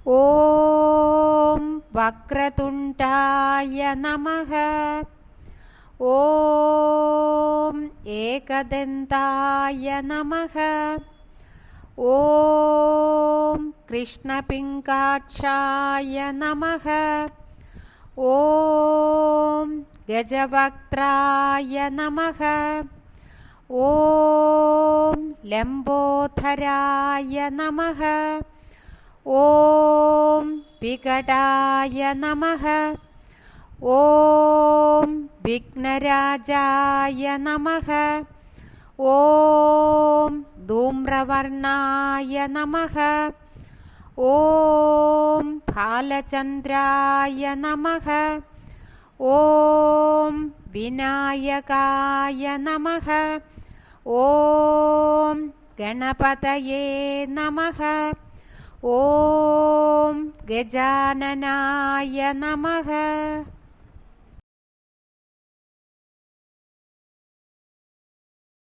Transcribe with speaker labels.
Speaker 1: ॐ वक्रतुण्डाय नमः। ॐ एकदन्ताय नमः। ॐ कृष्णपिङ्गाक्षाय नमः। ॐ गजवक्त्राय नमः। ॐ लम्बोदराय नमः। ॐ विकटाय नमः। ॐ विघ्नराजाय नमः। ॐ धूम्रवर्णाय नमः। ॐ फालचन्द्राय नमः। ॐ विनायकाय नमः। ॐ गणपतये नमः। ॐ गजाननाय नमः।